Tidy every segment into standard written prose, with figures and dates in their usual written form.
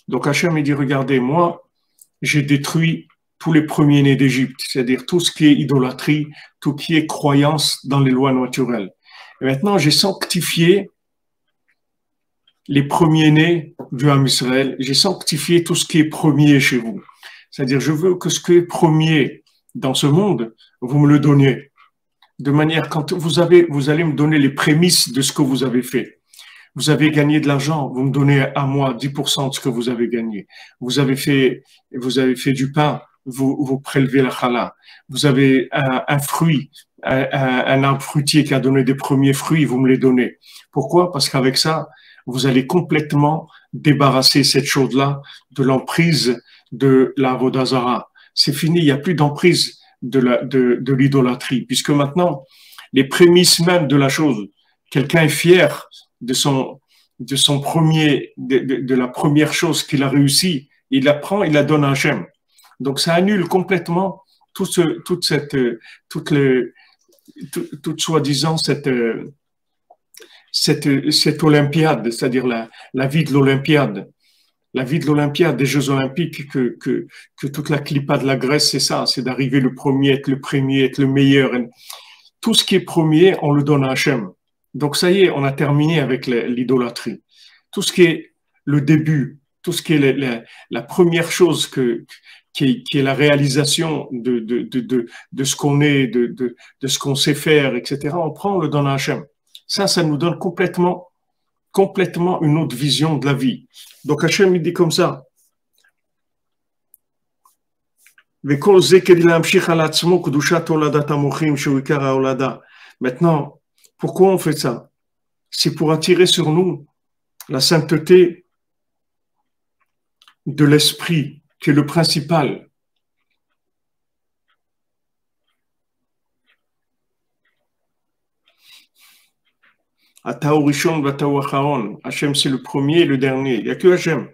Donc Hachem, il dit, regardez, moi, j'ai détruit tous les premiers-nés d'Égypte, c'est-à-dire tout ce qui est idolâtrie, tout ce qui est croyance dans les lois naturelles. Et maintenant, j'ai sanctifié les premiers-nés du Ham Israël, j'ai sanctifié tout ce qui est premier chez vous. C'est-à-dire, je veux que ce qui est premier dans ce monde, vous me le donniez. De manière, quand vous allez me donner les prémices de ce que vous avez fait. Vous avez gagné de l'argent, vous me donnez à moi 10% de ce que vous avez gagné. Vous avez fait du pain, vous prélevez la challah. Vous avez un fruit, un arbre fruitier qui a donné des premiers fruits, vous me les donnez. Pourquoi? Parce qu'avec ça, vous allez complètement débarrasser cette chose-là de l'emprise de la Avodah Zarah. C'est fini, il n'y a plus d'emprise de l'idolâtrie, puisque maintenant, les prémices même de la chose, quelqu'un est fier de la première chose qu'il a réussi, il la prend, il la donne à Hachem. Donc ça annule complètement toute soi-disant cette olympiade, c'est-à-dire la vie de l'olympiade. La vie de l'Olympiade, des Jeux Olympiques, que toute la clipa de la Grèce, c'est ça, c'est d'arriver le premier, être le meilleur. Tout ce qui est premier, on le donne à Hachem. Donc ça y est, on a terminé avec l'idolâtrie. Tout ce qui est le début, tout ce qui est la première chose qui est la réalisation de ce qu'on est, de ce qu'on sait faire, etc. On le donne à Hachem. Ça nous donne complètement une autre vision de la vie. Donc Hachem, il dit comme ça. Maintenant, pourquoi on fait ça? C'est pour attirer sur nous la sainteté de l'esprit, qui est le principal. Hachem, c'est le premier et le dernier. Il n'y a que Hachem.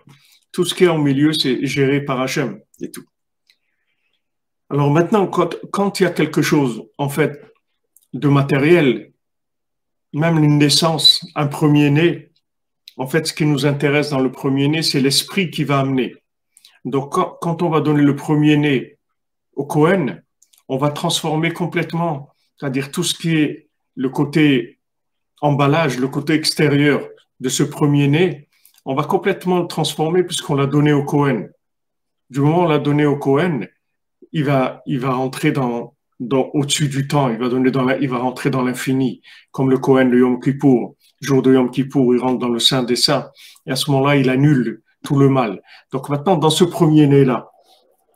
Tout ce qui est en milieu, c'est géré par Hachem et tout. Alors maintenant, quand il y a quelque chose, en fait, de matériel, même une naissance, un premier-né, en fait, ce qui nous intéresse dans le premier-né, c'est l'esprit qui va amener. Donc, quand on va donner le premier-né au Kohen, on va transformer complètement, c'est-à-dire tout ce qui est le côté emballage, le côté extérieur de ce premier-né, on va complètement le transformer puisqu'on l'a donné au Kohen. Du moment où on l'a donné au Kohen, il va rentrer au-dessus du temps, il va rentrer dans l'infini, comme le Kohen de Yom Kippour. Jour de Yom Kippour, il rentre dans le Saint des Saints, et à ce moment-là, il annule tout le mal. Donc maintenant, dans ce premier-né-là,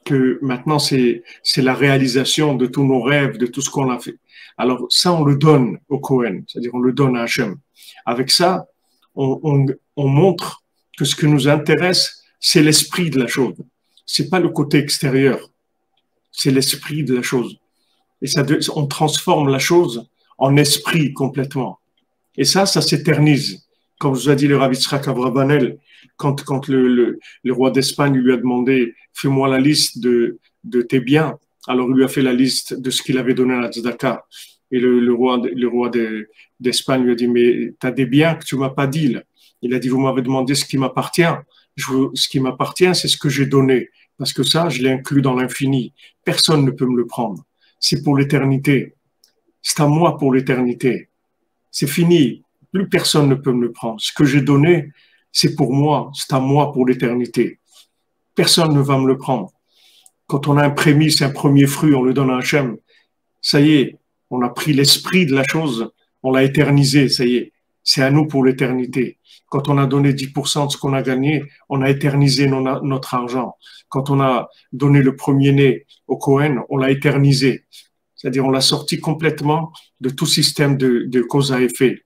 que maintenant c'est la réalisation de tous nos rêves, de tout ce qu'on a fait. Alors ça, on le donne au Kohen, c'est-à-dire on le donne à Hachem. Avec ça, on montre que ce qui nous intéresse, c'est l'esprit de la chose. C'est pas le côté extérieur, c'est l'esprit de la chose. Et ça, on transforme la chose en esprit complètement. Et ça s'éternise. Comme je vous ai dit le Rav Yitzhak Abravanel, quand le roi d'Espagne lui a demandé « Fais-moi la liste de tes biens », alors il lui a fait la liste de ce qu'il avait donné à la tzedaka. Et le roi d'Espagne lui a dit « Mais tu as des biens que tu m'as pas dit. » Il a dit « Vous m'avez demandé ce qui m'appartient. Ce qui m'appartient, c'est ce que j'ai donné. Parce que ça, je l'ai inclus dans l'infini. Personne ne peut me le prendre. C'est pour l'éternité. C'est à moi pour l'éternité. C'est fini. Plus personne ne peut me le prendre. Ce que j'ai donné, c'est pour moi. C'est à moi pour l'éternité. Personne ne va me le prendre. Quand on a un prémisse, un premier fruit, on le donne à Hachem. Ça y est, on a pris l'esprit de la chose, on l'a éternisé, ça y est. C'est à nous pour l'éternité. Quand on a donné 10% de ce qu'on a gagné, on a éternisé notre argent. Quand on a donné le premier-né au Kohen, on l'a éternisé. C'est-à-dire on l'a sorti complètement de tout système de cause à effet.